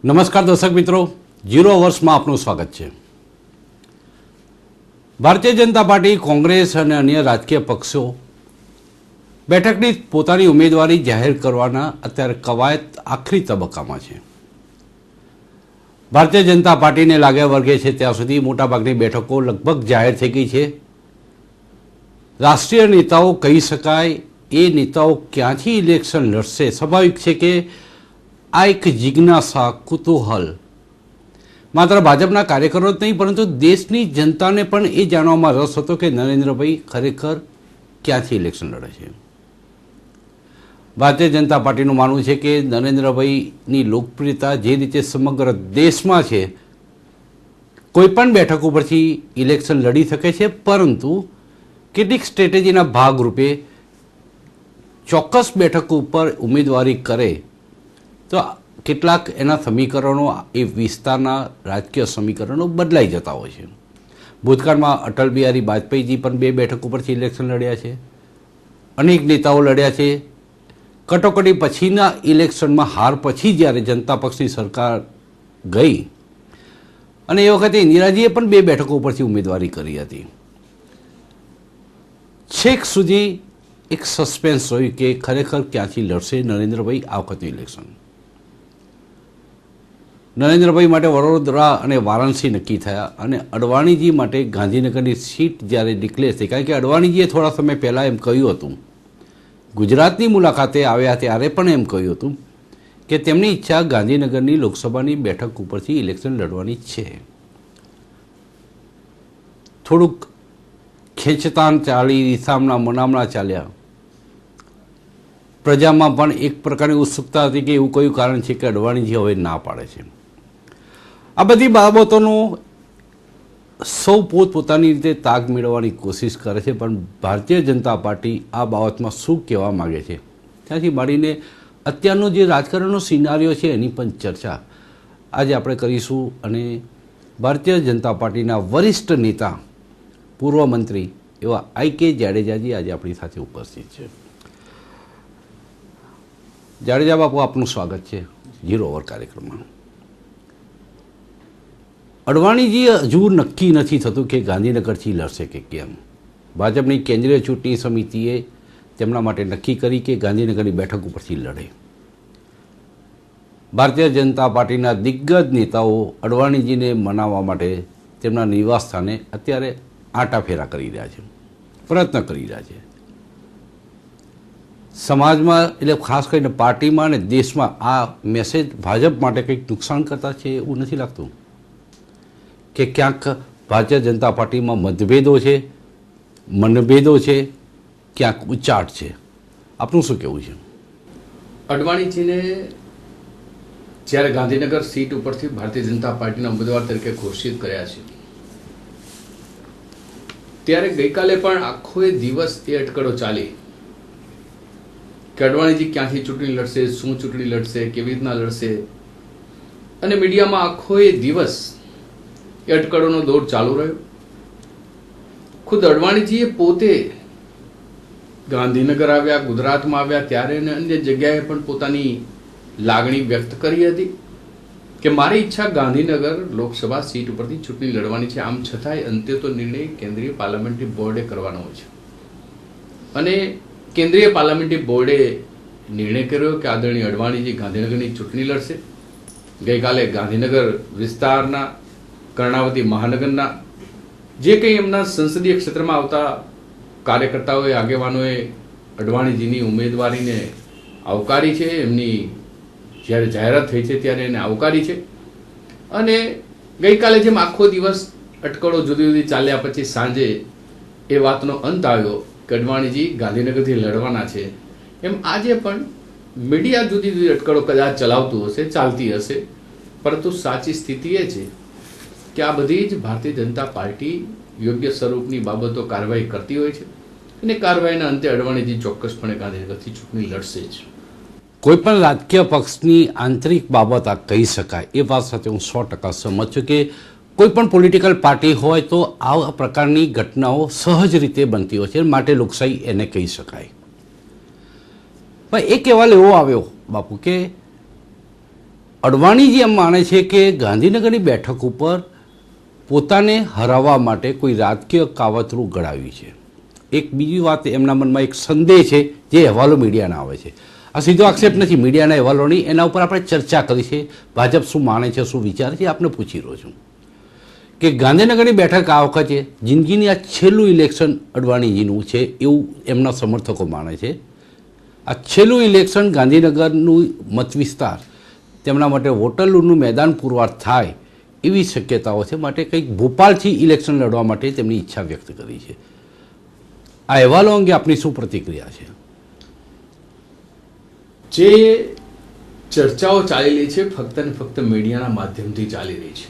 નમસ્કાર દર્શક મિત્રો, ઝીરો અવર્સમાં આપનું સ્વાગત છે। ભારતીય જનતા પાર્ટી, કોંગ્રેસ અને અન્ય રાજકીય પક્ષો બેઠકની પોતાની ઉમેદવારી જાહેર કરવાના અત્યારે કવાયત આખરી તબક્કામાં છે। ભારતીય જનતા પાર્ટીને લાગે વર્ગે છે ત્યાં સુધી મોટાભાગની બેઠકો લગભગ જાહેર થઈ ગઈ છે। રાષ્ટ્રીય નેતાઓ કહી શકાય એ નેતાઓ ક્યાંથી ઇલેક્શન લડશે, સ્વાભાવિક છે કે આ એક જિજ્ઞાસા, કુતૂહલ માત્ર ભાજપના કાર્યકરો જ નહીં પરંતુ દેશની જનતાને પણ એ જાણવામાં રસ હતો કે નરેન્દ્રભાઈ ખરેખર ક્યાંથી ઇલેક્શન લડે છે। ભારતીય જનતા પાર્ટીનું માનવું છે કે નરેન્દ્રભાઈની લોકપ્રિયતા જે રીતે સમગ્ર દેશમાં છે, કોઈપણ બેઠક ઉપરથી ઇલેક્શન લડી શકે છે, પરંતુ કેટલીક સ્ટ્રેટેજીના ભાગરૂપે ચોક્કસ બેઠક ઉપર ઉમેદવારી કરે તો કેટલાક એના સમીકરણો, એ વિસ્તારના રાજકીય સમીકરણો બદલાઈ જતા હોય છે। ભૂતકાળમાં અટલ બિહારી વાજપેયીજી પણ 2 બેઠક ઉપરથી ઇલેક્શન લડ્યા છે, અનેક નેતાઓ લડ્યા છે। કટોકટી પછીના ઇલેક્શનમાં હાર પછી જ્યારે જનતા પક્ષની સરકાર ગઈ અને એ વખતે ઇન્દિરાજીએ પણ 2 બેઠકો ઉપરથી ઉમેદવારી કરી હતી। છેક સુધી એક સસ્પેન્સ રહ્યું કે ખરેખર ક્યાંથી લડશે નરેન્દ્રભાઈ આ વખતનું ઇલેક્શન। નરેન્દ્રભાઈ માટે વડોદરા અને વારાણસી નક્કી થયા અને અડવાણીજી માટે ગાંધીનગરની સીટ જ્યારે ડિક્લેર થઈ, કારણ કે અડવાણીજીએ થોડા સમય પહેલાં એમ કહ્યું હતું, ગુજરાતની મુલાકાતે આવ્યા ત્યારે પણ એમ કહ્યું હતું કે તેમની ઈચ્છા ગાંધીનગરની લોકસભાની બેઠક ઉપરથી ઇલેક્શન લડવાની છે। થોડુંક ખેંચતાણ ચાલી, રીસામણા મનામણા ચાલ્યા, પ્રજામાં પણ એક પ્રકારની ઉત્સુકતા હતી કે એવું કયું કારણ છે કે અડવાણીજી હવે ના પાડે છે। આ બધી બાબતોનો સૌ પોતપોતાની રીતે તાગ મેળવવાની કોશિશ કરે છે, પણ ભારતીય જનતા પાર્ટી આ બાબતમાં શું કહેવા માગે છે ત્યાંથી માંડીને અત્યારનો જે રાજકારણનો સિનારીઓ છે એની પણ ચર્ચા આજે આપણે કરીશું। અને ભારતીય જનતા પાર્ટીના વરિષ્ઠ નેતા, પૂર્વ મંત્રી એવા IK જાડેજાજી આજે આપણી સાથે ઉપસ્થિત છે। જાડેજા બાપુ, આપનું સ્વાગત છે ઝીરો અવર કાર્યક્રમમાં। અડવાણીજી હજુ નક્કી નથી થતું કે ગાંધીનગરથી લડશે કે કેમ। ભાજપની કેન્દ્રીય ચૂંટણી સમિતિએ તેમના માટે નક્કી કરી કે ગાંધીનગરની બેઠક ઉપરથી લડે। ભારતીય જનતા પાર્ટીના દિગ્ગજ નેતાઓ અડવાણીજીને મનાવવા માટે તેમના નિવાસસ્થાને અત્યારે આંટાફેરા કરી રહ્યા છે, પ્રયત્ન કરી રહ્યા છે। સમાજમાં, એટલે ખાસ કરીને પાર્ટીમાં અને દેશમાં આ મેસેજ ભાજપ માટે કંઈક નુકસાન કરતા છે એવું નથી લાગતું કે ક્યાંક ભારતીય જનતા પાર્ટીમાં મતભેદો છે, મનભેદો છે, ક્યાંક ઉચ્ચાટ છે? આપનું શું કહેવું છે? અડવાણીજીને જ્યારે ગાંધીનગર સીટ ઉપરથી ભારતીય જનતા પાર્ટીના ઉમેદવાર તરીકે ઘોષિત કર્યા છે, ત્યારે ગઈકાલે પણ આખો દિવસ એ અટકળો ચાલી કે અડવાણીજી ક્યાંથી ચૂંટણી લડશે, શું ચૂંટણી લડશે, કેવી રીતના લડશે, અને મીડિયામાં આખો દિવસ એ અટકળોનો દોર ચાલુ રહ્યો। ખુદ અડવાણીજીએ પોતે ગાંધીનગર આવ્યા, ગુજરાતમાં આવ્યા ત્યારે અને અન્ય જગ્યાએ પણ પોતાની લાગણી વ્યક્ત કરી હતી કે મારી ઈચ્છા ગાંધીનગર લોકસભા સીટ ઉપરથી ચૂંટણી લડવાની છે। આમ છતાંય અંતે તો નિર્ણય કેન્દ્રીય પાર્લામેન્ટરી બોર્ડે કરવાનો હોય છે અને કેન્દ્રીય પાર્લામેન્ટરી બોર્ડે નિર્ણય કર્યો કે આદરણીય અડવાણીજી ગાંધીનગરની ચૂંટણી લડશે। ગઈકાલે ગાંધીનગર વિસ્તારના, કર્ણાવતી મહાનગરના જે કંઈ એમના સંસદીય ક્ષેત્રમાં આવતા કાર્યકર્તાઓએ, આગેવાનોએ અડવાણીજીની ઉમેદવારીને આવકારી છે। એમની જ્યારે જાહેરાત થઈ છે ત્યારે એને આવકારી છે અને ગઈકાલે જેમ આખો દિવસ અટકળો જુદી જુદી ચાલ્યા પછી સાંજે એ વાતનો અંત આવ્યો કે અડવાણીજી ગાંધીનગરથી લડવાના છે, એમ આજે પણ મીડિયા જુદી જુદી અટકળો કદાચ ચલાવતું હશે, ચાલતી હશે, પરંતુ સાચી સ્થિતિ એ છે કે આ બધી જ ભારતીય જનતા પાર્ટી યોગ્ય સ્વરૂપની બાબતો કાર્યવાહી કરતી હોય છે અને કાર્યવાહીના અંતે અડવાણીજી ચોક્કસપણે ગાંધીનગરથી ચૂંટણી લડશે જ। કોઈપણ રાજકીય પક્ષની આંતરિક બાબત આ કહી શકાય, એ વાત સાથે હું 100% સહમત છું કે કોઈપણ પોલિટિકલ પાર્ટી હોય તો આ પ્રકારની ઘટનાઓ સહજ રીતે બનતી હોય છે, માટે લોકશાહી એને કહી શકાય। પણ એક અહેવાલ એવો આવ્યો બાપુ કે અડવાણીજી એમ માને છે કે ગાંધીનગરની બેઠક ઉપર પોતાને હરાવવા માટે કોઈ રાજકીય કાવતરું ઘડાવી છે. એક બીજી વાત, એમના મનમાં એક સંદેહ છે જે અહેવાલો મીડિયાના આવે છે. આ સીધો આક્ષેપ નથી મીડિયાના અહેવાલોની, એના ઉપર આપણે ચર્ચા કરી છે. ભાજપ શું માને છે, શું વિચારે છે, આપને પૂછી રહ્યો છું કે ગાંધીનગરની બેઠક આ વખતે જિંદગીની આ છેલ્લું ઇલેક્શન અડવાણીજીનું છે એવું એમના સમર્થકો માને છે. આ છેલ્લું ઇલેક્શન ગાંધીનગરનું મત વિસ્તાર તેમના માટે વોટરલૂનું મેદાન પુરવાર થાય એવી શક્યતાઓ છે. માટે કંઈક ભોપાલથી ઇલેક્શન લડવા માટે તેમની ઈચ્છા વ્યક્ત કરી છે. આ અહેવાલો અંગે આપની શું પ્રતિક્રિયા છે? જે ચર્ચાઓ ચાલી રહી છે ફક્ત ને ફક્ત મીડિયાના માધ્યમથી ચાલી રહી છે.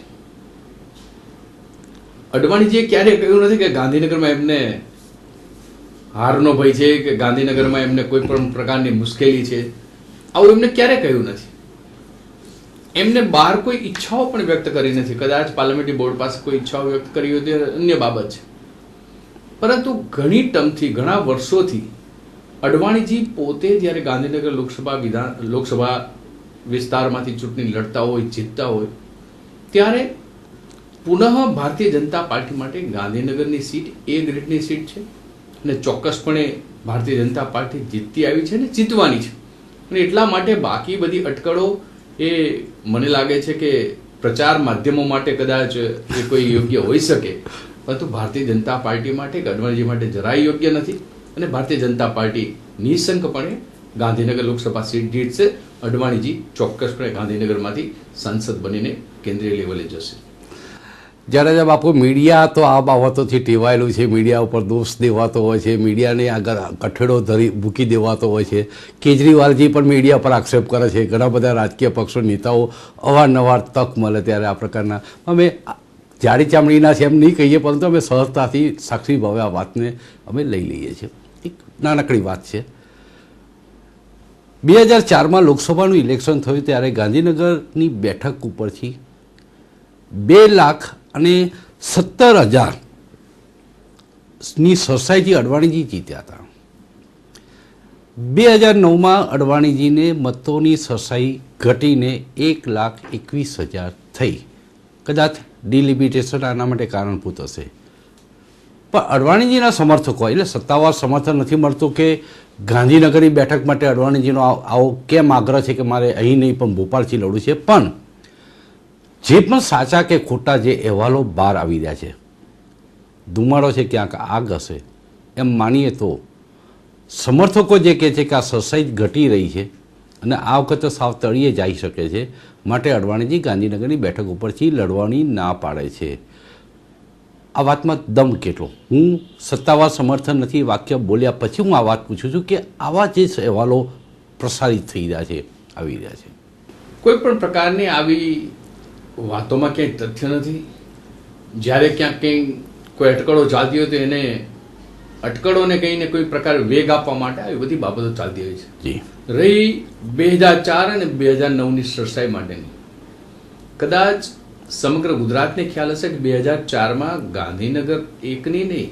અડવાણીજીએ ક્યારેય કહ્યું નથી કે ગાંધીનગરમાં એમને હારનો ભય છે કે ગાંધીનગરમાં એમને કોઈ પણ પ્રકારની મુશ્કેલી છે, આવું એમને ક્યારેય કહ્યું નથી. એમને બહાર કોઈ ઈચ્છાઓ પણ વ્યક્ત કરી નથી. કદાચ પાર્લામેન્ટરી બોર્ડ પાસે કોઈ ઈચ્છાઓ વ્યક્ત કરી હોય તે અન્ય બાબત છે, પરંતુ ઘણી ટર્મથી, ઘણા વર્ષોથી અડવાણીજી પોતે જ્યારે ગાંધીનગર લોકસભા વિસ્તારમાંથી ચૂંટણી લડતા હોય, જીતતા હોય, ત્યારે પુનઃ ભારતીય જનતા પાર્ટી માટે ગાંધીનગરની સીટ એ ગ્રેડની સીટ છે અને ચોક્કસપણે ભારતીય જનતા પાર્ટી જીતતી આવી છે અને જીતવાની છે. અને એટલા માટે બાકી બધી અટકળો એ મને લાગે છે કે પ્રચાર માધ્યમો માટે કદાચ એ કોઈ યોગ્ય હોઈ શકે, પરંતુ ભારતીય જનતા પાર્ટી માટે, અડવાણીજી માટે જરાય યોગ્ય નથી. અને ભારતીય જનતા પાર્ટી નિઃશંકપણે ગાંધીનગર લોકસભા સીટ જીતશે. અડવાણીજી ચોક્કસપણે ગાંધીનગરમાંથી સાંસદ બનીને કેન્દ્રીય લેવલે જશે. જ્યારે બાપુ મીડિયા તો આ બાબતોથી ટેવાયેલું છે, મીડિયા ઉપર દોષ દેવાતો હોય છે, મીડિયાને આગળ કઠેડો મૂકી દેવાતો હોય છે. કેજરીવાલજી પણ મીડિયા પર આક્ષેપ કરે છે. ઘણા બધા રાજકીય પક્ષો નેતાઓ અવારનવાર તક મળે ત્યારે આ પ્રકારના અમે જાડી ચામડીના છે એમ નહીં કહીએ, પરંતુ અમે સહજતાથી સાક્ષી ભાવે આ વાતને અમે લઈ લઈએ છીએ. એક નાનકડી વાત છે. 2004માં લોકસભાનું ઇલેક્શન થયું ત્યારે ગાંધીનગરની બેઠક ઉપરથી 2,17,000ની સોસાયટી અડવાણીજી જીત્યા હતા. 2009માં અડવાણીજીને મતોની સરસાઈ ઘટીને 1,21,000 થઈ. કદાચ ડિલિમિટેશન આના માટે કારણભૂત હશે. પણ અડવાણીજીના સમર્થકો, એટલે સત્તાવાર સમર્થન નથી મળતું કે ગાંધીનગરની બેઠક માટે અડવાણીજીનો આવો કેમ આગ્રહ છે કે મારે અહીં નહીં પણ ભોપાલથી લડવું છે. પણ જે પણ સાચા કે ખોટા જે અહેવાલો બહાર આવી રહ્યા છે, ધુમાડો છે ક્યાંક આગ હશે એમ માનીએ તો સમર્થકો જે કહે છે કે આ સરસાઈ ઘટી રહી છે અને આ વખતે સાવ તળિયે જઈ શકે છે, માટે અડવાણીજી ગાંધીનગરની બેઠક ઉપરથી લડવાની ના પાડે છે. આ વાતમાં દમ કેટલો? હું સત્તાવાર સમર્થન નથી વાક્ય બોલ્યા પછી હું આ વાત પૂછું છું કે આવા જે અહેવાલો પ્રસારિત થઈ રહ્યા છે, આવી રહ્યા છે, કોઈ પણ પ્રકારની આવી વાતોમાં ક્યાંય તથ્ય નથી. જ્યારે ક્યાંક કંઈ કોઈ અટકળો ચાલતી હોય તો એને અટકળોને કહીને કોઈ પ્રકાર વેગ આપવા માટે આવી બધી બાબતો ચાલતી હોય છે. રહી 2004 અને 2009ની સરસાઈ માટેની, કદાચ સમગ્ર ગુજરાતને ખ્યાલ હશે કે 2004માં ગાંધીનગર એકની નહીં,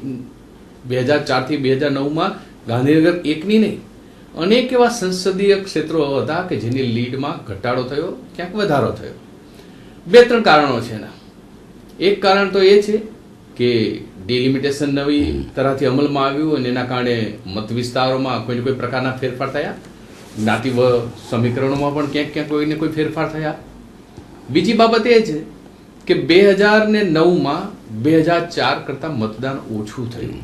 2004થી 2009માં ગાંધીનગર એકની નહીં, અનેક એવા સંસદીય ક્ષેત્રો હતા કે જેની લીડમાં ઘટાડો થયો, ક્યાંક વધારો થયો. 2-3 કારણો છે એના. એક કારણ તો એ છે કે ડિલિમિટેશન નવી તરહથી અમલમાં આવ્યું અને એના કારણે મત વિસ્તારોમાં કોઈને કોઈ પ્રકારના ફેરફાર થયા. જ્ઞાતિ સમીકરણોમાં પણ ક્યાંક ક્યાંક કોઈને કોઈ ફેરફાર થયા. બીજી બાબત એ છે કે 2009માં 2004 કરતાં મતદાન ઓછું થયું.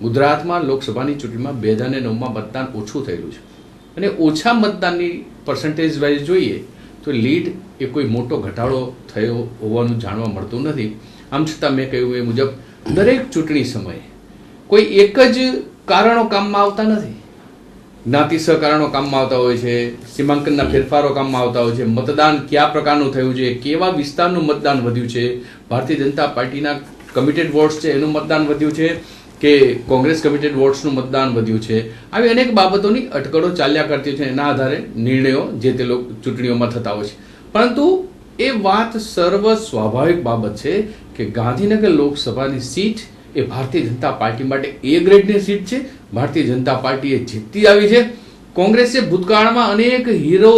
ગુજરાતમાં લોકસભાની ચૂંટણીમાં 2009માં મતદાન ઓછું થયેલું છે અને ઓછા મતદાનની પર્સન્ટેજ વાઇઝ જોઈએ તો લીડ એ કોઈ મોટો ઘટાડો થયો હોવાનું જાણવા મળતું નથી. આમ છતાં મેં કહ્યું એ મુજબ દરેક ચૂંટણી સમયે કોઈ એક જ કારણો કામમાં આવતા નથી. જ્ઞાતિ સહકારણો કામમાં આવતા હોય છે, સીમાંકનના ફેરફારો કામમાં આવતા હોય છે, મતદાન કયા પ્રકારનું થયું છે, કેવા વિસ્તારનું મતદાન વધ્યું છે, ભારતીય જનતા પાર્ટીના કમિટેડ વોટ્સ છે એનું મતદાન વધ્યું છે કે કોંગ્રેસ કમિટેડ વોટ્સનું મતદાન વધ્યું છે. આવી અનેક બાબતોની અટકળો ચાલ્યા કરતી છે. એના આધારે નિર્ણયો જે તે ચૂંટણીઓમાં થતા હોય છે. પરંતુ એ વાત સર્વ સ્વાભાવિક બાબત છે કે ગાંધીનગર લોકસભાની સીટ એ ભારતીય જનતા પાર્ટી માટે એ ગ્રેડની સીટ છે. ભારતીય જનતા પાર્ટી એ જીતતી આવી છે. કોંગ્રેસે ભૂતકાળમાં અનેક હીરો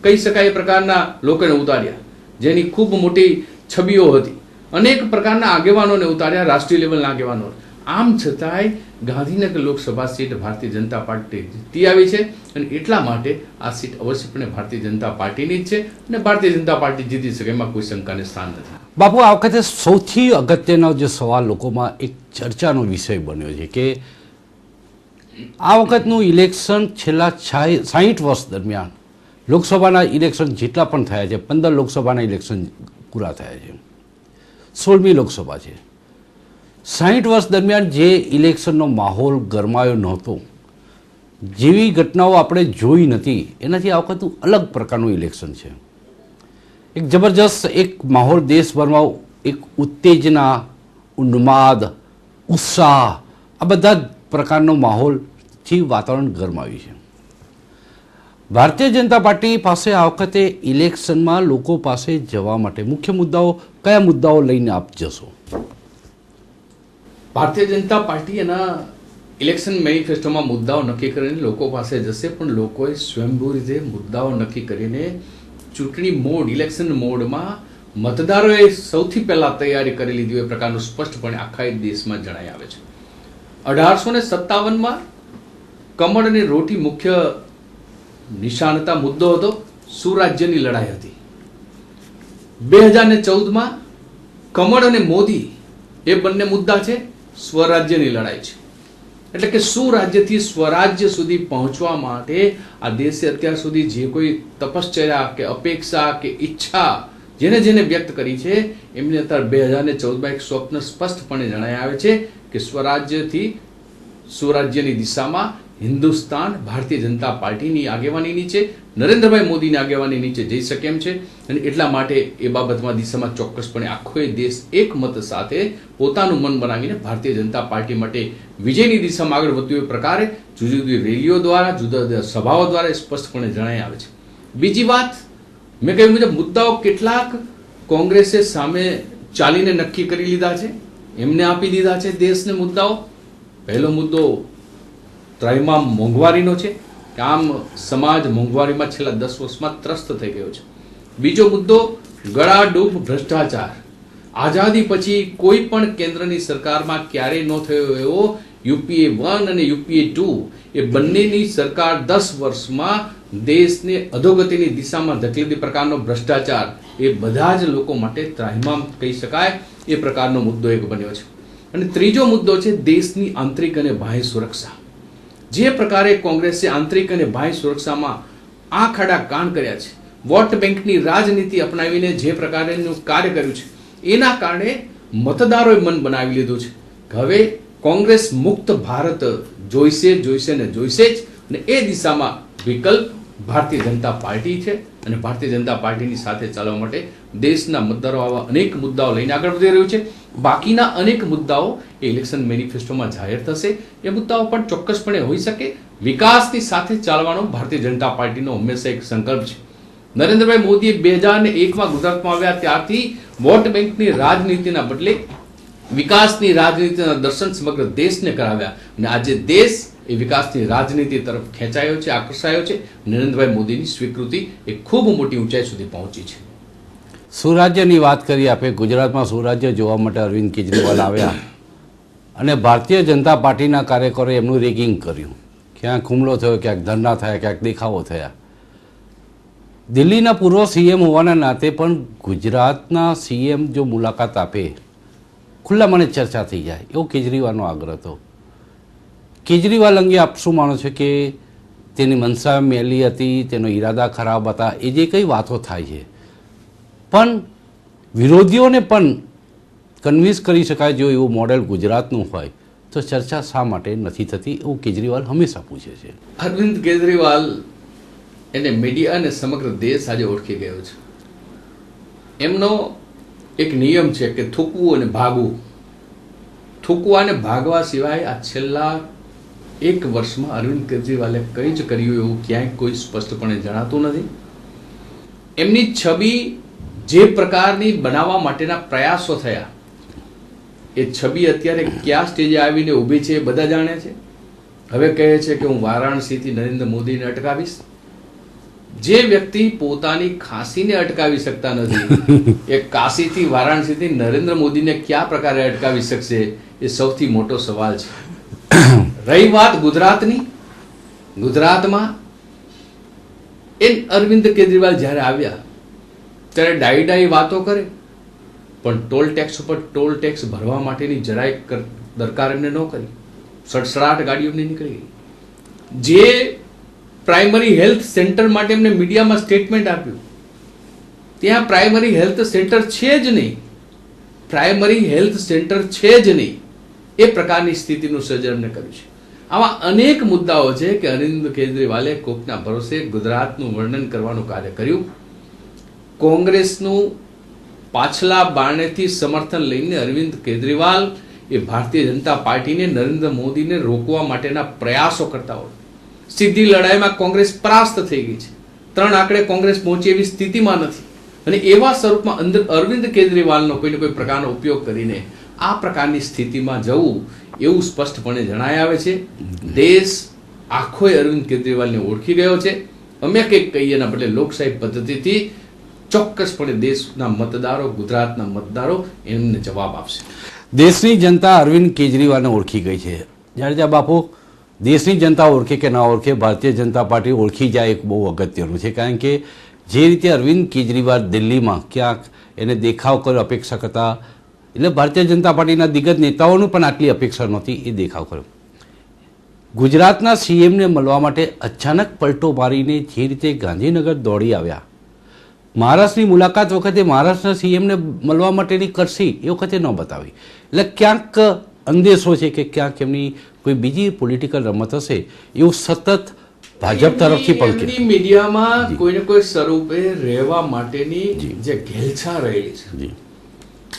કહી શકાય એ પ્રકારના લોકોને ઉતાર્યા, જેની ખૂબ મોટી છબીઓ હતી. અનેક પ્રકારના આગેવાનોને ઉતાર્યા, રાષ્ટ્રીય લેવલના આગેવાનો. આમ છતાંય ગાંધીનગર લોકસભા સીટ ભારતીય જનતા પાર્ટી જીતી આવી છે અને એટલા માટે આ સીટ અવશ્યપણે ભારતીય જનતા પાર્ટીની જ છે અને ભારતીય જનતા પાર્ટી જીતી શકે એમાં કોઈ શંકાને સ્થાન નથી. બાપુ, આ વખતે સૌથી અગત્યનો જે સવાલ લોકોમાં એક ચર્ચાનો વિષય બન્યો છે કે આ વખતનું ઇલેક્શન છેલ્લા 60 વર્ષ દરમિયાન લોકસભાના ઇલેક્શન જેટલા પણ થયા છે, 15 લોકસભાના ઇલેક્શન પૂરા થયા છે, 16મી લોકસભા છે. 60 વર્ષ દરમિયાન જે ઇલેક્શનનો માહોલ ગરમાયો નહોતો, જેવી ઘટનાઓ આપણે જોઈ નથી, એનાથી આ વખતનું અલગ પ્રકારનું ઇલેક્શન છે. એક જબરજસ્ત એક માહોલ દેશભરમાં, એક ઉત્તેજના, ઉન્માદ, ઉત્સાહ, આ બધા જ પ્રકારનો માહોલથી વાતાવરણ ગરમાવ્યું છે. ભારતીય જનતા પાર્ટી પાસે આ વખતે ઇલેક્શનમાં લોકો પાસે જવા માટે મુખ્ય મુદ્દાઓ કયા મુદ્દાઓ લઈને આપ જશો? ભારતીય જનતા પાર્ટી એના ઇલેક્શન મેનિફેસ્ટોમાં મુદ્દાઓ નક્કી કરીને લોકો પાસે જશે, પણ લોકોએ સ્વયંભૂ રીતે મુદ્દાઓ નક્કી કરીને ચૂંટણી મોડ, ઇલેક્શન મોડમાં મતદારોએ સૌથી પહેલા તૈયારી કરી લીધી એ પ્રકારનું સ્પષ્ટપણે આખા દેશમાં જણાઈ આવે છે. 1857માં કમળ અને રોટી મુખ્ય નિશાનતા મુદ્દો હતો, સુરાજ્યની લડાઈ હતી. 2014માં કમળ અને મોદી એ બંને મુદ્દા છે, સ્વરાજ્યની લડાઈ છે. એટલે કે સુરાજ્યથી સ્વરાજ્ય સુધી પહોંચવા માટે આ દેશે અત્યાર સુધી જે કોઈ તપશ્ચર્યા કે અપેક્ષા કે ઈચ્છા જેને જેને વ્યક્ત કરી છે, એમને અત્યારે 2014માં એક સ્વપ્ન સ્પષ્ટપણે જણાઈ આવે છે કે સ્વરાજ્યથી સુરાજ્યની દિશામાં હિન્દુસ્તાન ભારતીય જનતા પાર્ટીની આગેવાની નીચે, નરેન્દ્રભાઈ મોદીની આગેવાની નીચે જઈ શકે એમ છે. અને એટલા માટે એ બાબતમાં દિશામાં ચોક્કસપણે આખો દેશ એક મત સાથે પોતાનું મન બનાવીને ભારતીય જનતા પાર્ટી માટે વિજયની દિશામાં આગળ વધ્યું એ પ્રકારે જુદી જુદી રેલીઓ દ્વારા, જુદા જુદા સભાઓ દ્વારા સ્પષ્ટપણે જણાઈ આવે છે. બીજી વાત, મેં કહ્યું મુજબ મુદ્દાઓ કેટલાક કોંગ્રેસે સામે ચાલીને નક્કી કરી લીધા છે, એમને આપી દીધા છે દેશને મુદ્દાઓ. પહેલો મુદ્દો ત્રાહિમામ મોંઘવારીનો છે કે આમ સમાજ મોંઘવારીમાં છેલ્લા 10 વર્ષમાં ત્રસ્ત થઈ ગયો છે. બીજો મુદ્દો ગળાડૂબ ભ્રષ્ટાચાર. આઝાદી પછી કોઈ પણ કેન્દ્રની સરકારમાં ક્યારેય ન થયો એવો યુપીએ 1 અને યુપીએ 2 એ બંનેની સરકાર 10 વર્ષમાં દેશને અધોગતિની દિશામાં ધકેલી પ્રકારનો ભ્રષ્ટાચાર એ બધા જ લોકો માટે ત્રાહિમામ કહી શકાય એ પ્રકારનો મુદ્દો એક બન્યો છે. અને ત્રીજો મુદ્દો છે દેશની આંતરિક અને બાહ્ય સુરક્ષા. જે પ્રકારે કોંગ્રેસે આંતરિક અને બાહ્ય સુરક્ષામાં આંખ આડા કાન કર્યા છે, વોટ બેંકની રાજનીતિ અપનાવીને જે પ્રકારેનું કાર્ય કર્યું છે, એના કારણે મતદારોએ મન બનાવી લીધું છે કે હવે કોંગ્રેસ મુક્ત ભારત જોઈશે ને જોઈશે જ. અને એ દિશામાં વિકલ્પ ભારતીય જનતા પાર્ટી છે અને ભારતીય જનતા પાર્ટીની સાથે ચાલવા માટે દેશના મતદારો આવા અનેક મુદ્દાઓ લઈને આગળ વધી રહ્યું છે. બાકીના અનેક મુદ્દાઓ એ ઇલેક્શન મેનિફેસ્ટોમાં જાહેર થશે. એ મુદ્દાઓ પણ ચોક્કસપણે હોઈ શકે. વિકાસની સાથે ચાલવાનો ભારતીય જનતા પાર્ટીનો હંમેશા એક સંકલ્પ છે. નરેન્દ્રભાઈ મોદીએ 2001માં ગુજરાતમાં આવ્યા ત્યારથી વોટ બેંકની રાજનીતિના બદલે વિકાસની રાજનીતિના દર્શન સમગ્ર દેશને કરાવ્યા અને આજે દેશ એ વિકાસની રાજનીતિ તરફ ખેંચાયો છે, આકર્ષાયો છે. નરેન્દ્રભાઈ મોદીની સ્વીકૃતિ એ ખૂબ મોટી ઊંચાઈ સુધી પહોંચી છે. સુરાજ્યની વાત કરી આપે. ગુજરાતમાં સુરાજ્ય જોવા માટે અરવિંદ કેજરીવાલ આવ્યા અને ભારતીય જનતા પાર્ટીના કાર્યકરોએ એમનું રેગિંગ કર્યું. ક્યાંક હુમલો થયો, ક્યાંક ધરણા થયા, ક્યાંક દેખાવો થયા. દિલ્હીના પૂર્વ સીએમ હોવાના નાતે પણ ગુજરાતના સીએમ જો મુલાકાત આપે, ખુલ્લા મને ચર્ચા થઈ જાય, એવો કેજરીવાલનો આગ્રહ હતો. કેજરીવાલ અંગે આપ શું માનો છો કે તેની મનસા મેલી હતી, તેનો ઈરાદા ખરાબ હતા, એ જે કંઈ વાતો થાય છે, પણ વિરોધીઓને પણ કન્વિન્સ કરી શકાય જો એવું મોડેલ ગુજરાતનું હોય તો ચર્ચા શા માટે નથી થતી, એવું કેજરીવાલ હંમેશા પૂછે છે. અરવિંદ કેજરીવાલ એને મીડિયા અને સમગ્ર દેશ આજે ઓળખી ગયો છે. એમનો એક નિયમ છે કે થૂકવું અને ભાગવું. થૂકવા અને ભાગવા સિવાય આ છેલ્લા 1 વર્ષમાં અરવિંદ કેજરીવાલે કંઈ જ કર્યું એવું ક્યાંય કોઈ સ્પષ્ટપણે જણાતું નથી. એમની છબી જે પ્રકારની બનાવવા માટેના પ્રયાસો થયા, એ છબી અત્યારે કયા સ્ટેજે આવીને ઊભી છે એ બધા જાણે છે. હવે કહે છે કે હું વારાણસીથી નરેન્દ્ર મોદીને અટકાવીશ. જે વ્યક્તિ પોતાની ખાંસીને અટકાવી શકતા નથી એ કાશીથી વારાણસીથી નરેન્દ્ર મોદીને કયા પ્રકારે અટકાવી શકશે એ સૌથી મોટો સવાલ છે. રહી વાત ગુજરાતની, ગુજરાતમાં અરવિંદ કેજરીવાલ જ્યારે આવ્યા ત્યારે ડાઈ ડાઈ વાતો કરે, પણ ટોલ ટેક્સ ઉપર ટોલ ટેક્સ ભરવા માટેની જરાય દરકાર એમને ન કરી. સડસડાટ ગાડીઓ એમની નીકળી ગઈ. જે પ્રાઇમરી હેલ્થ સેન્ટર માટે એમને મીડિયામાં સ્ટેટમેન્ટ આપ્યું, ત્યાં પ્રાઇમરી હેલ્થ સેન્ટર છે જ નહીં, પ્રાઇમરી હેલ્થ સેન્ટર છે જ નહીં, એ પ્રકારની સ્થિતિનું સર્જન એમને કર્યું છે. આવા અનેક મુદ્દાઓ છે કે અરવિંદ કેજરીવાલે કોકના ભરોસે ગુજરાતનું વર્ણન કરવાનું કાર્ય કર્યું. કોંગ્રેસનું પાછલા બારણેથી સમર્થન લઈને અરવિંદ કેજરીવાલ એ ભારતીય જનતા પાર્ટીને, નરેન્દ્ર મોદીને રોકવા માટેના પ્રયાસો કરતા હોય. સીધી લડાઈમાં કોંગ્રેસ પરાસ્ત થઈ ગઈ છે. 3 આંકડે કોંગ્રેસ પહોંચી એવી સ્થિતિમાં નથી, અને એવા સ્વરૂપમાં અરવિંદ કેજરીવાલનો કોઈને કોઈ પ્રકારનો ઉપયોગ કરીને આ પ્રકારની સ્થિતિમાં જવું એવું સ્પષ્ટપણે જણાય આવે છે. દેશ આખો અરવિંદ કેજરીવાલને ઓળખી ગયો છે. અમે કંઈક કહીએ એના બદલે લોકશાહી પદ્ધતિથી ચોક્કસપણે દેશના મતદારો, ગુજરાતના મતદારો એમને જવાબ આપશે. દેશની જનતા અરવિંદ કેજરીવાલને ઓળખી ગઈ છે. જાડેજા બાપુ, દેશની જનતા ઓળખે કે ના ઓળખે, ભારતીય જનતા પાર્ટી ઓળખી જાય એક બહુ અગત્યનું છે. કારણ કે જે રીતે અરવિંદ કેજરીવાલ દિલ્હીમાં ક્યાંક એને દેખાવ કર્યો અપેક્ષા કરતા, એટલે ભારતીય જનતા પાર્ટીના દિગ્ગજ નેતાઓનું પણ આટલી અપેક્ષા નહોતી, એ દેખાવ કર્યો. ગુજરાતના સીએમને મળવા માટે અચાનક પલટો મારીને જે રીતે ગાંધીનગર દોડી આવ્યા, મહારાષ્ટ્રની મુલાકાત વખતે મહારાષ્ટ્રના સીએમને મળવા માટેની કરશી એ વખતે ન બતાવી. એટલે ક્યાંક અંદેશો છે કે ક્યાંક એમની કોઈ બીજી પોલિટિકલ રમત હશે એવું સતત ભાજપ તરફથી પણ એમની મીડિયામાં કોઈને કોઈ સ્વરૂપે રહેવા માટેની જે ઘેલછા રહેલી છે,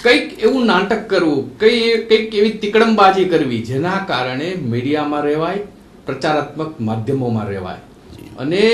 કંઈક એવું નાટક કરવું, કંઈક એવી તિકડમબાજી કરવી જેના કારણે મીડિયામાં રહેવાય, પ્રચારાત્મક માધ્યમોમાં રહેવાય, અને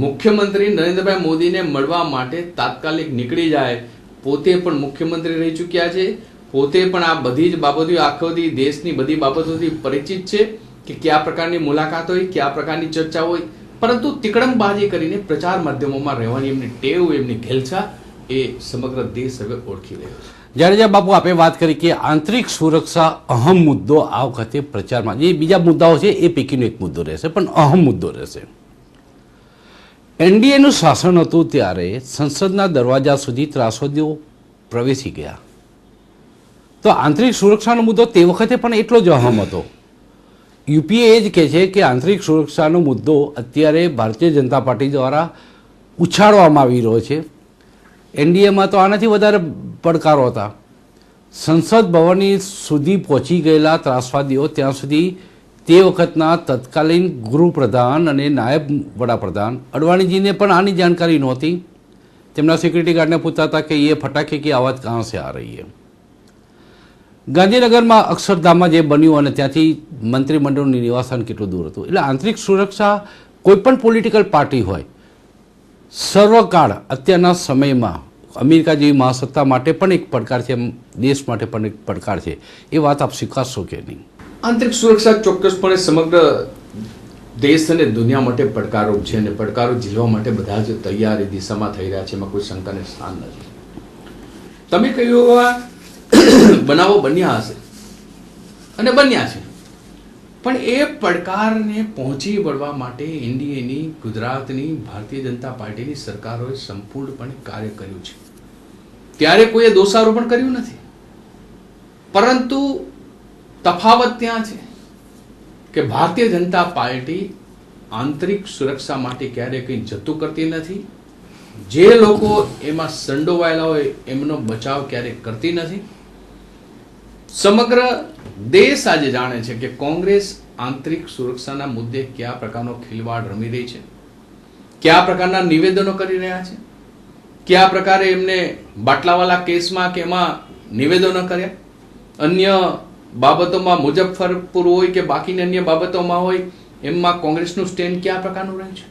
મુખ્યમંત્રી નરેન્દ્રભાઈ મોદીને મળવા માટે તાત્કાલિક નીકળી જાય. પોતે પણ મુખ્યમંત્રી રહી ચૂક્યા છે, પોતે પણ આ બધી જ બાબતો, આખો દેશની બધી બાબતોથી પરિચિત છે કે કયા પ્રકારની મુલાકાત હોય, કયા પ્રકારની ચર્ચા હોય, પરંતુ તિકડમબાજી કરીને પ્રચાર માધ્યમોમાં રહેવાની એમની ટેવ, એમની ઘેલછા એ સમગ્ર દેશ હવે ઓળખી રહ્યો છે. જાડેજા બાપુ, આપણે વાત કરી કે આંતરિક સુરક્ષા અહમ મુદ્દો આ વખતે પ્રચારમાં, જે બીજા મુદ્દાઓ છે એ પૈકીનો એક મુદ્દો રહેશે, પણ અહમ મુદ્દો રહેશે. એનડીએનું શાસન હતું ત્યારે સંસદના દરવાજા સુધી ત્રાસવાદીઓ પ્રવેશી ગયા, તો આંતરિક સુરક્ષાનો મુદ્દો તે વખતે પણ એટલો જ અહમ હતો. યુપીએ એ જ કહે છે કે આંતરિક સુરક્ષાનો મુદ્દો અત્યારે ભારતીય જનતા પાર્ટી દ્વારા ઉછાળવામાં આવી રહ્યો છે. એનડીએમાં તો આનાથી વધારે પડકારો હતા. સંસદ ભવનની સુધી પહોંચી ગયેલા ત્રાસવાદીઓ ત્યાં સુધી તે વખતના તત્કાલીન ગૃહપ્રધાન અને નાયબ વડાપ્રધાન અડવાણીજીને પણ આની જાણકારી નહોતી. તેમના સિક્યુરિટી ગાર્ડને પૂછતા હતા કે એ ફટાકે કી આવાજ કહાં સે આ રહી હૈ. ગાંધીનગરમાં અક્ષરધામમાં જે બન્યું અને ત્યાંથી મંત્રીમંડળનું નિવાસન કેટલું દૂર હતું. એટલે આંતરિક સુરક્ષા કોઈ પણ પોલિટિકલ પાર્ટી હોય, સર્વકાળ અત્યારના સમયમાં અમેરિકા જેવી મહાસત્તા માટે પણ એક પડકાર છે, દેશ માટે પણ એક પડકાર છે. એ વાત આપ સ્વીકારશો કે નહીં? આંતરિક સુરક્ષા ચોક્કસપણે સમગ્ર દેશ અને દુનિયા માટે પડકારો છે, અને પડકારો ઝીલવા માટે બધા જ તૈયારી દિશામાં થઈ રહ્યા છે, એમાં કોઈ શંકાને સ્થાન નથી. તમે કહ્યું બનાવો બન્યા હશે અને બન્યા છે, પણ એ પડકારને પહોંચી વળવા માટે એનડીએની, ગુજરાતની ભારતીય જનતા પાર્ટીની સરકારોએ સંપૂર્ણપણે કાર્ય કર્યું છે. ત્યારે કોઈએ દોષારોપણ કર્યું નથી, પરંતુ તફાવત ત્યાં છે કે ભારતીય જનતા પાર્ટી આંતરિક સુરક્ષા માટે ક્યારેય કંઈ જતું કરતી નથી. જે લોકો એમાં સંડોવાયેલા હોય એમનો બચાવ ક્યારેય કરતી નથી. સમગ્ર દેશ આજે જાણે છે કે કોંગ્રેસ આંતરિક સુરક્ષાના મુદ્દે કયા પ્રકારનો ખિલવાડ રમી રહી છે, કયા પ્રકારના નિવેદનો કરી રહ્યા છે, કયા પ્રકારે એમને બાટલાવાલા કેસમાં કે એમાં નિવેદનો કર્યા, અન્ય બાબતોમાં મુઝફ્ફરપુર હોય કે બાકીની અન્ય બાબતોમાં હોય એમાં કોંગ્રેસનું સ્ટેન્ડ કયા પ્રકારનું રહ્યું છે.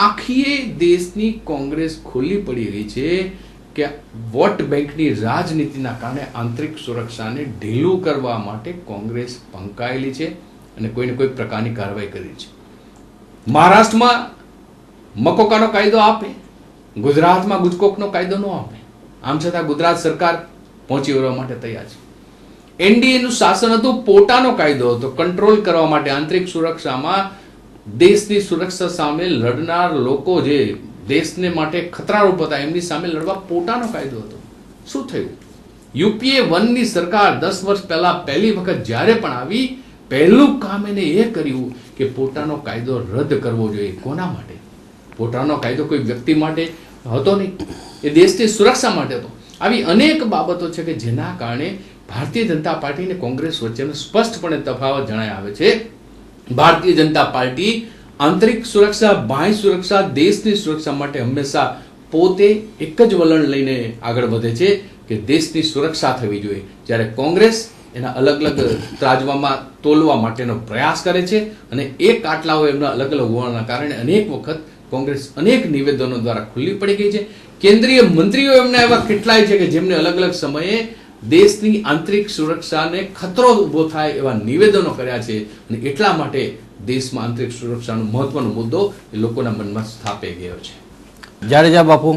આખી દેશની કોંગ્રેસ ખુલ્લી પડી રહી છે કે વોટ બેંકની રાજનીતિના કારણે આંતરિક સુરક્ષાને ઢીલું કરવા માટે કોંગ્રેસ પંકાયેલી છે અને કોઈને કોઈ પ્રકારની કાર્યવાહી કરી છે. મહારાષ્ટ્રમાં મકોકાનો કાયદો આપે, ગુજરાતમાં ગુજકોકનો કાયદો ન આપે. આમ છતાં ગુજરાત સરકાર પહોંચી વળવા માટે તૈયાર છે. એનડીએનું શાસન હતું, પોતાનો કાયદો હતો, કંટ્રોલ કરવા માટે આંતરિક સુરક્ષામાં દેશની સુરક્ષા સામે લડનાર લોકો જે દેશને માટે ખતરારૂપ હતા એમની સામે લડવા પોતાનો કાયદો હતો. શું થયું? યુપીએ 1 ની સરકાર 10 વર્ષ પહેલા પહેલી વખત જ્યારે પણ આવી, પહેલું કામ એને એ કર્યું કે પોતાનો કાયદો રદ કરવો જોઈએ. કોના માટે? પોતાનો કાયદો કોઈ વ્યક્તિ માટે હતો નહીં, એ દેશની સુરક્ષા માટે હતો. આવી અનેક બાબતો છે કે જેના કારણે ભારતીય જનતા પાર્ટી અને કોંગ્રેસ વચ્ચેનો સ્પષ્ટપણે તફાવત જણાય આવે છે. ભારતીય જનતા પાર્ટી આંતરિક સુરક્ષા, બાહ્ય સુરક્ષા, દેશની સુરક્ષા માટે હંમેશા પોતે એક જ વલણ લઈને આગળ વધે છે કે દેશની સુરક્ષા થવી જોઈએ, જ્યારે કોંગ્રેસ એના અલગ અલગ ત્રાજવામાં તોલવા માટેનો પ્રયાસ કરે છે. અને એ કાટલાઓ એમના અલગ અલગ હોવાના કારણે અનેક વખત કોંગ્રેસ અનેક નિવેદનો દ્વારા ખુલ્લી પડી ગઈ છે. કેન્દ્રીય મંત્રીઓ એમના એવા કેટલાય છે કે જેમને અલગ અલગ સમયે દેશની આંતરિક સુરક્ષાને ખતરો ઊભો થાય એવા નિવેદનો કર્યા છે. અને એટલા માટે દેશમાં આંતરિક સુરક્ષાનો મહત્વનો મુદ્દો એ લોકોના મનમાં સ્થાપી ગયો છે. જાડેજા બાપુ,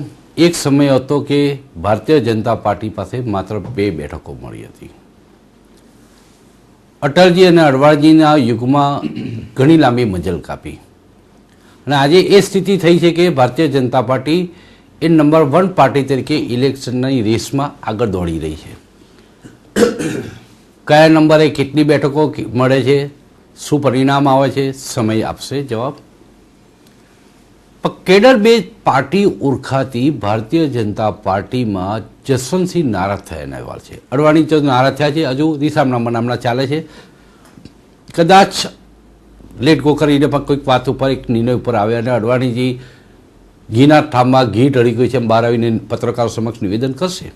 એક સમય હતો કે ભારતીય જનતા પાર્ટી પાસે માત્ર 2 બેઠકો મળી હતી. અટલજી અને અડવાણીજીના યુગમાં ઘણી લાંબી મજલ કાપી અને આજે એ સ્થિતિ થઈ છે કે ભારતીય જનતા પાર્ટી એ નંબર 1 પાર્ટી તરીકે ઇલેક્શનની રેસમાં આગળ દોડી રહી છે. કયા નંબરે કેટલી બેઠકો મળે છે, શું પરિણામ આવે છે, સમય આપશે જવાબ. પણ કેડર બેઝ પાર્ટી ઓળખાતી ભારતીય જનતા પાર્ટીમાં જસવંતસિંહ નારાજ થયાના અહેવાલ છે. અડવાણી તો નારાજ થયા છે, હજુ રીસામણામણા ચાલે છે. કદાચ લેટ ગો કરીને પણ કોઈક વાત ઉપર, એક નિર્ણય ઉપર આવ્યા અને અડવાણીજી ઘીના ઠામમાં ઘી ઢળી ગયું છે એમ બહાર આવીને પત્રકારો સમક્ષ નિવેદન કરશે.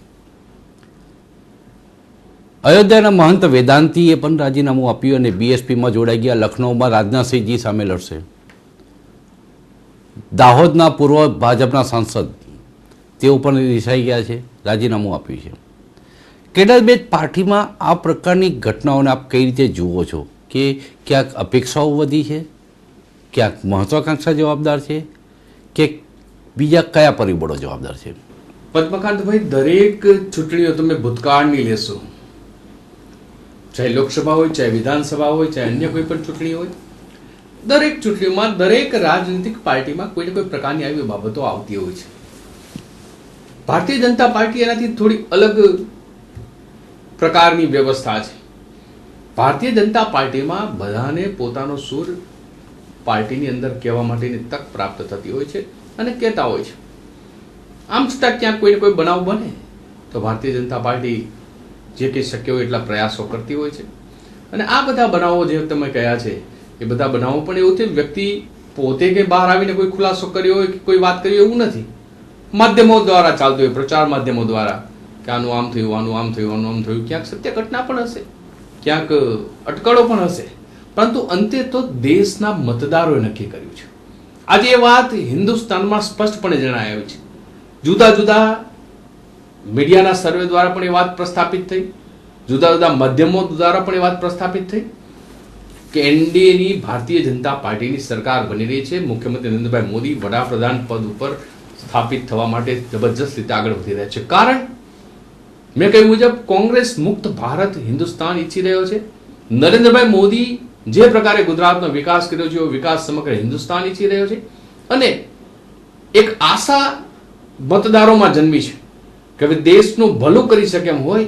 અયોધ્યાના મહંત વેદાંતીએ પણ રાજીનામું આપ્યું અને બીએસપીમાં જોડાઈ ગયા. લખનૌમાં રાજનાથસિંહજી સામે લડશે. દાહોદના પૂર્વ ભાજપના સાંસદ તેઓ પણ રિસાઈ ગયા છે, રાજીનામું આપ્યું છે. કેડર બેઝ પાર્ટીમાં આ પ્રકારની ઘટનાઓને આપ કઈ રીતે જુઓ છો કે ક્યાંક અપેક્ષાઓ વધી છે, ક્યાંક મહત્વાકાંક્ષા જવાબદાર છે કે બીજા કયા પરિબળો જવાબદાર છે? પદ્મકાંતભાઈ, દરેક ચૂંટણીઓ તમે ભૂતકાળની લેશો, ચાહે લોકસભા હોય, ચાહે વિધાનસભા હોય, ચાહે અન્ય કોઈ પણ ચૂંટણી હોય, દરેક ચૂંટણીઓમાં દરેક રાજનીતિક પાર્ટીમાં કોઈ ને કોઈ પ્રકારની આવી બાબતો આવતી હોય છે. ભારતીય જનતા પાર્ટી એનાથી થોડી અલગ પ્રકારની વ્યવસ્થા છે. ભારતીય જનતા પાર્ટીમાં બધાને પોતાનો સૂર પાર્ટીની અંદર કહેવા માટેની તક પ્રાપ્ત થતી હોય છે અને કહેતા હોય છે. આમ છતાં ક્યાંક કોઈને કોઈ બનાવ બને તો ભારતીય જનતા પાર્ટી જે કંઈ શક્ય હોય એટલા પ્રયાસો કરતી હોય છે. અને આ બધા બનાવો જે તમે કહ્યા છે એ બધા બનાવો પણ એવું છે, વ્યક્તિ પોતે કે બહાર આવીને કોઈ ખુલાસો કર્યો હોય કે કોઈ વાત કરી એવું નથી. માધ્યમો દ્વારા ચાલતું હોય, પ્રચાર માધ્યમો દ્વારા કે આનું આમ થયું, આનું આમ થયું, આનું આમ થયું. ક્યાંક સત્ય ઘટના પણ હશે, ક્યાંક અટકળો પણ હશે, પરંતુ અંતે તો દેશના મતદારોએ નક્કી કર્યું છે. આજે એ વાત હિન્દુસ્તાનમાં સ્પષ્ટપણે જણાઈ આવી છે. જુદા જુદા મીડિયાના સર્વે દ્વારા પણ એ વાત પ્રસ્થાપિત થઈ, જુદા જુદા માધ્યમો દ્વારા પણ એ વાત પ્રસ્થાપિત થઈ કે એનડીએની ભારતીય જનતા પાર્ટીની સરકાર બની રહી છે. મુખ્યમંત્રી નરેન્દ્રભાઈ મોદી વડાપ્રધાન પદ ઉપર સ્થાપિત થવા માટે જબરજસ્ત રીતે આગળ વધી રહ્યા છે. કારણ મેં કહ્યું મુજબ કોંગ્રેસ મુક્ત ભારત હિન્દુસ્તાન ઈચ્છી રહ્યો છે. નરેન્દ્રભાઈ મોદી જે પ્રકારે ગુજરાતનો વિકાસ કર્યો છે એવો વિકાસ સમગ્ર હિન્દુસ્તાન ઈચ્છી રહ્યો છે. અને એક આશા મતદારોમાં જન્મી છે કે હવે દેશનું ભલું કરી શકે એમ હોય,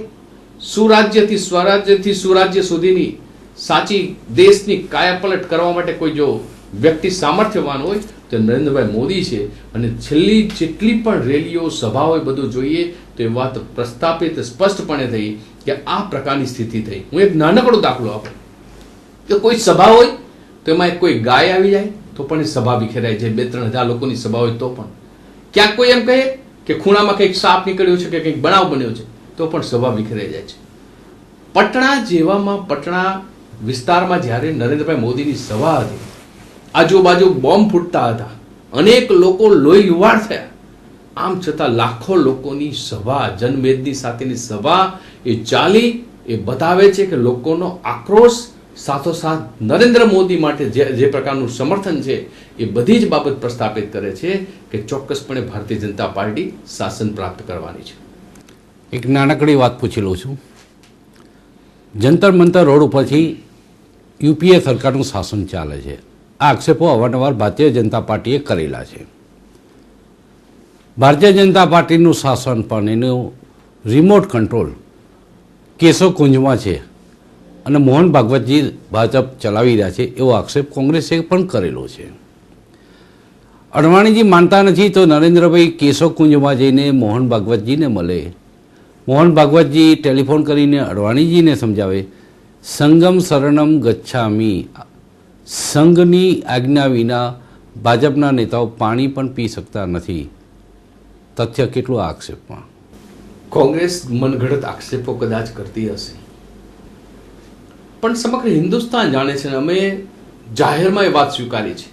સુરાજ્યથી સ્વરાજ્યથી સુરાજ્ય સુધીની સાચી દેશની કાયાપલટ કરવા માટે કોઈ જો વ્યક્તિ સામર્થ્યવાન હોય તો નરેન્દ્રભાઈ મોદી છે. અને છેલ્લી જેટલી પણ રેલીઓ, સભાઓ બધું જોઈએ તો એ વાત પ્રસ્થાપિત સ્પષ્ટપણે થઈ કે આ પ્રકારની સ્થિતિ થઈ. હું એક નાનકડો દાખલો આપું કે કોઈ સભા હોય તો એમાં કોઈ ગાય આવી જાય તો પણ એ સભા વિખેરાઈ જાય. 2-3 હજાર લોકોની સભા હોય તો પણ ક્યાંક કોઈ એમ કહે કે ખૂણામાં કંઈક સાપ નીકળ્યો છે કે કંઈક બનાવ બન્યો છે તો પણ સભા વિખેરાઈ જાય છે. પટણા જેવામાં, પટણા વિસ્તારમાં જ્યારે નરેન્દ્રભાઈ મોદીની સભા હતી, આજુબાજુ બોમ્બ ફૂટતા હતા, અનેક લોકો લોહી લુહાણ થયા. આમ છતાં લાખો લોકોની સભા, જનમેદની સાથેની સભા એ ચાલી. એ બતાવે છે કે લોકોનો આક્રોશ સાથોસાથ નરેન્દ્ર મોદી માટે જે પ્રકારનું સમર્થન છે એ બધી જ બાબત પ્રસ્થાપિત કરે છે કે ચોક્કસપણે ભારતીય જનતા પાર્ટી શાસન પ્રાપ્ત કરવાની છે. એક નાનકડી વાત પૂછી લઉં છું. જંતર મંતર રોડ ઉપરથી યુપીએ સરકારનું શાસન ચાલે છે. આ આક્ષેપો અવારનવાર ભારતીય જનતા પાર્ટીએ કરેલા છે. ભારતીય જનતા પાર્ટીનું શાસન પણ એનું રિમોટ કંટ્રોલ કેશોકુંજમાં છે અને મોહન ભાગવતજી ભાજપ ચલાવી રહ્યા છે એવો આક્ષેપ કોંગ્રેસે પણ કરેલો છે. અડવાણીજી માનતા નથી તો નરેન્દ્રભાઈ કેશોકુંજમાં જઈને મોહન ભાગવતજીને મળે. મોહન ભાગવતજી ટેલિફોન કરીને અડવાણીજીને સમજાવે સંગમ શરણમ ગચ્છામી, સંઘની આજ્ઞા વિના ભાજપના નેતાઓ પાણી પણ પી શકતા નથી. તથ્ય કેટલું આ આક્ષેપમાં? કોંગ્રેસ મનગઢત આક્ષેપો કદાચ કરતી હશે, પણ સમગ્ર હિન્દુસ્તાન જાણે છે ને અમે જાહેરમાં એ વાત સ્વીકારી છે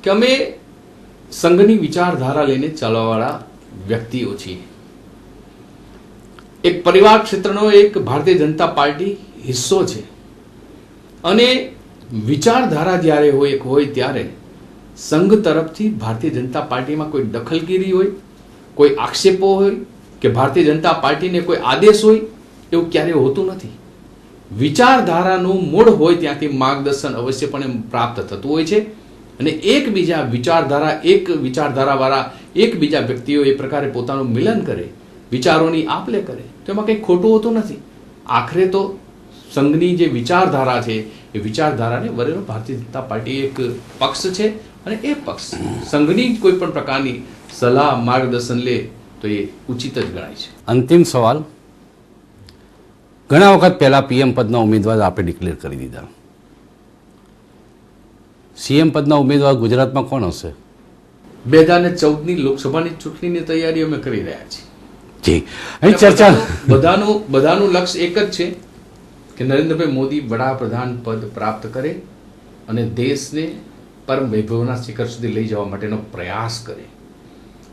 કે અમે સંઘની વિચારધારા લઈને ચાલવાવાળા વ્યક્તિઓ છીએ. એક પરિવાર ક્ષેત્રનો એક ભારતીય જનતા પાર્ટી હિસ્સો છે અને વિચારધારા જ્યારે હોય ત્યારે સંઘ તરફથી ભારતીય જનતા પાર્ટીમાં કોઈ દખલગીરી હોય, કોઈ આક્ષેપો હોય કે ભારતીય જનતા પાર્ટીને કોઈ આદેશ હોય એવું ક્યારેય હોતું નથી. વિચારધારાનું મૂળ હોય ત્યાંથી માર્ગદર્શન અવશ્યપણે પ્રાપ્ત થતું હોય છે અને એકબીજા વિચારધારાવાળા એકબીજા વ્યક્તિઓ એ પ્રકારે પોતાનું મિલન કરે, વિચારોની આપ-લે કરે તો એમાં કંઈ ખોટું હોતું નથી. આખરે તો સંઘની જે વિચારધારા છે એ વિચારધારાને વરેલો ભારતીય જનતા પાર્ટી એક પક્ષ છે અને એ પક્ષ સંઘની કોઈ પણ પ્રકારની સલાહ માર્ગદર્શન લે તો એ ઉચિત જ ગણાય છે. અંતિમ સવાલ. ઘણા વખત પહેલાં પીએમ પદના ઉમેદવાર આપણે ડિક્લેર કરી દીધા. સીએમ પદના ઉમેદવાર ગુજરાતમાં કોણ હશે? 2014ની લોકસભાની ચૂંટણીની તૈયારી અમે કરી રહ્યા છીએ. જી, અહીં ચર્ચા બધાનું લક્ષ્ય એક જ છે કે નરેન્દ્રભાઈ મોદી વડાપ્રધાન પદ પ્રાપ્ત કરે અને દેશને પરમ વૈભવના શિખર સુધી લઈ જવા માટેનો પ્રયાસ કરે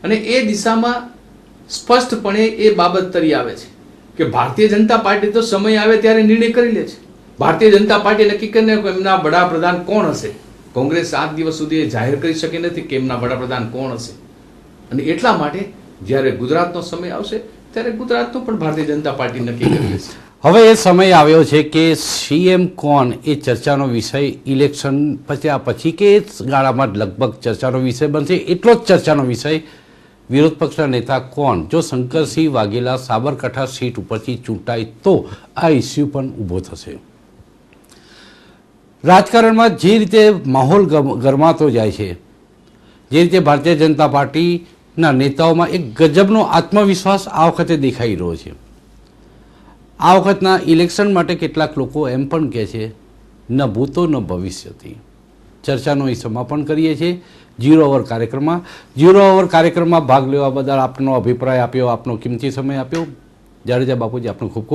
અને એ દિશામાં સ્પષ્ટપણે એ બાબત તરી આવે છે કે ભારતીય જનતા પાર્ટી તો સમય આવે ત્યારે નિર્ણય કરી લે છે. ભારતીય જનતા પાર્ટી નક્કી કરીને એમના વડાપ્રધાન કોણ હશે. કોંગ્રેસ 7 દિવસ સુધી જાહેર કરી શકી નથી કે એમના વડાપ્રધાન કોણ હશે અને એટલા માટે જ્યારે ગુજરાતનો સમય આવશે ત્યારે ગુજરાતનું પણ ભારતીય જનતા પાર્ટી નક્કી કરી લેશે. હવે એ સમય આવ્યો છે કે સીએમ કોણ એ ચર્ચાનો વિષય ઇલેક્શન પછી કે ગાળામાં લગભગ ચર્ચાનો વિષય બનશે. એટલો જ ચર્ચાનો વિષય વિરોધ પક્ષના નેતા કોણ. જો શંકરસિંહ વાઘેલા સાબરકાંઠા સીટ ઉપરથી ચૂંટાય તો આ ઇસ્યુ પણ ઊભો થશે. રાજકારણમાં જે રીતે માહોલ ગરમાતો જાય છે, જે રીતે ભારતીય જનતા પાર્ટીના નેતાઓમાં એક ગજબનો આત્મવિશ્વાસ આ વખતે દેખાઈ રહ્યો છે. આ વખતના ઇલેક્શન માટે કેટલાક લોકો એમ પણ કહે છે ન ભૂતો ન ભવિષ્યથી. ચર્ચાનો અહીં સમાપન કરીએ છીએ 0 અવર કાર્યક્રમમાં. 0 અવર કાર્યક્રમમાં ભાગ લેવા બદલ આપનો અભિપ્રાય આપ્યો, આપનો કિંમતી સમય આપ્યો. જાડેજા બાપુજી, આપનો ખૂબ ખૂબ